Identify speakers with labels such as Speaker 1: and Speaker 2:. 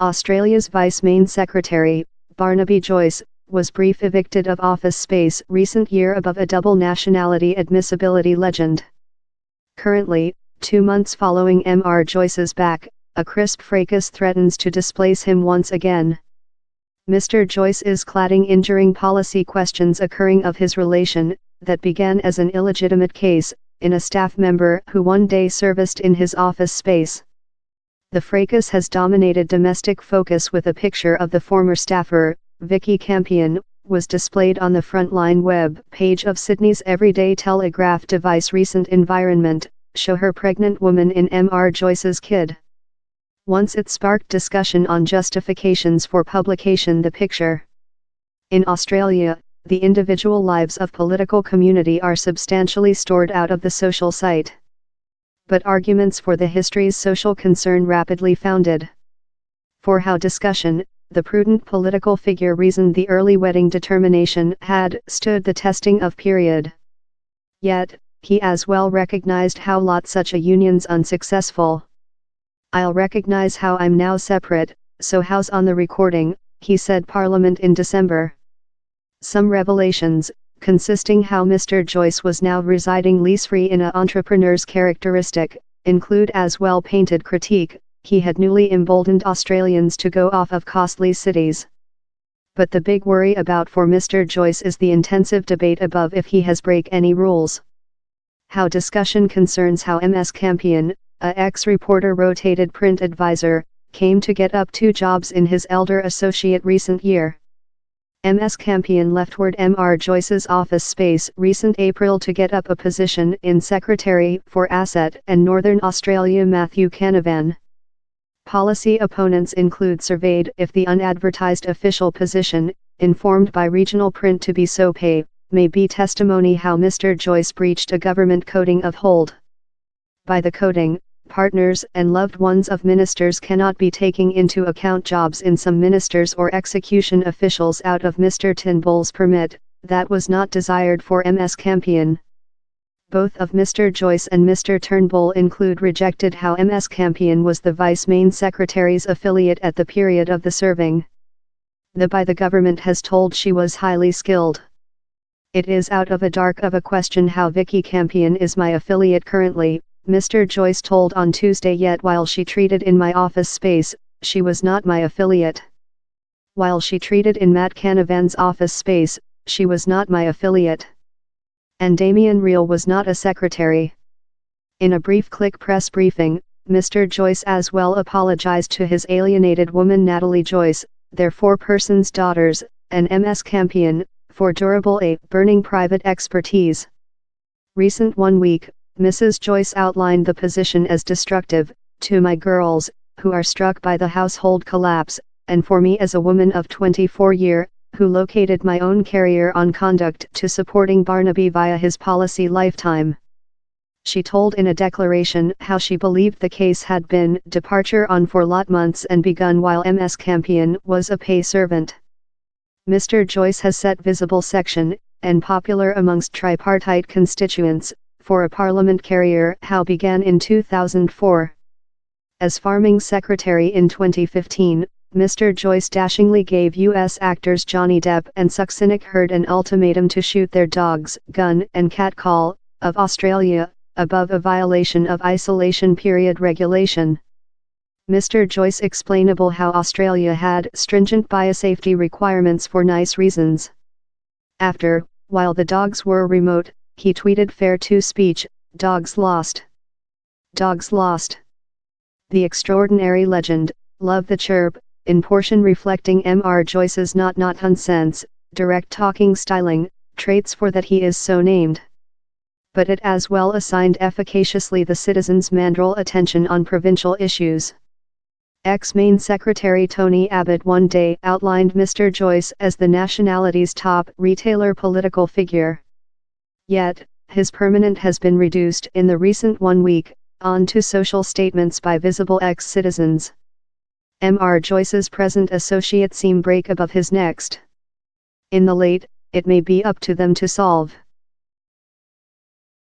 Speaker 1: Australia's Vice Main Secretary, Barnaby Joyce, was brief evicted of office space recent year above a double nationality admissibility legend. Currently, 2 months following Mr. Joyce's back, a crisp fracas threatens to displace him once again. Mr. Joyce is cladding injuring policy questions occurring of his relation, that began as an illegitimate case, in a staff member who one day serviced in his office space. The fracas has dominated domestic focus with a picture of the former staffer, Vicky Campion, was displayed on the Frontline web page of Sydney's Everyday Telegraph. Device recent environment, show her pregnant woman in Mr. Joyce's kid. Once it sparked discussion on justifications for publication the picture. In Australia, the individual lives of political community are substantially stored out of the social site. But arguments for the history's social concern rapidly founded. For how discussion, the prudent political figure reasoned the early wedding determination had stood the testing of period. Yet, he as well recognized how lot such a union's unsuccessful. I'll recognize how I'm now separate, so how's on the recording, he said Parliament in December. Some revelations, consisting how Mr. Joyce was now residing lease-free in a entrepreneur's characteristic, include as well painted critique, he had newly emboldened Australians to go off of costly cities. But the big worry about for Mr. Joyce is the intensive debate above if he has break any rules. How discussion concerns how Ms. Campion, a ex-reporter rotated print advisor, came to get up 2 jobs in his elder associate recent year. Ms. Campion leftward Mr. Joyce's office space recent April to get up a position in Secretary for Asset and Northern Australia Matthew Canavan. Policy opponents include surveyed if the unadvertised official position, informed by regional print to be so pay, may be testimony how Mr. Joyce breached a government coding of hold. By the coding, partners and loved ones of ministers cannot be taking into account jobs in some ministers or execution officials out of Mr. Turnbull's permit, that was not desired for Ms. Campion. Both of Mr. Joyce and Mr. Turnbull include rejected how Ms. Campion was the Vice Main Secretary's affiliate at the period of the serving. The government has told she was highly skilled. It is out of a dark of a question how Vicky Campion is my affiliate currently, Mr. Joyce told on Tuesday, yet while she treated in my office space, she was not my affiliate. While she treated in Matt Canavan's office space, she was not my affiliate. And Damien Real was not a secretary. In a brief click press briefing, Mr. Joyce as well apologized to his alienated woman Natalie Joyce, their 4 persons daughters, and Ms. Campion, for durable burning private expertise. Recent 1 week, Mrs. Joyce outlined the position as destructive, to my girls, who are struck by the household collapse, and for me as a woman of 24 year, who located my own career on conduct to supporting Barnaby via his policy lifetime. She told in a declaration how she believed the case had been departure on for lot months and begun while Ms. Campion was a pay servant. Mr. Joyce has set visible section, and popular amongst tripartite constituents, for a Parliament career how began in 2004. As Farming Secretary in 2015, Mr. Joyce dashingly gave U.S. actors Johnny Depp and Succinnick Heard an ultimatum to shoot their dogs, gun and cat call, of Australia, above a violation of isolation period regulation. Mr. Joyce explainable how Australia had stringent biosafety requirements for nice reasons. After, while the dogs were remote, he tweeted fair to speech, dogs lost. Dogs lost. The extraordinary legend, love the chirp, in portion reflecting Mr. Joyce's not nonsense, direct talking styling, traits for that he is so named. But it as well assigned efficaciously the citizens' mandrill attention on provincial issues. Ex-Main Secretary Tony Abbott one day outlined Mr. Joyce as the nationality's top retailer political figure. Yet, his permanent has been reduced in the recent 1 week, on to social statements by visible ex-citizens. Mr. Joyce's present associates seem break above his next. In the late, it may be up to them to solve.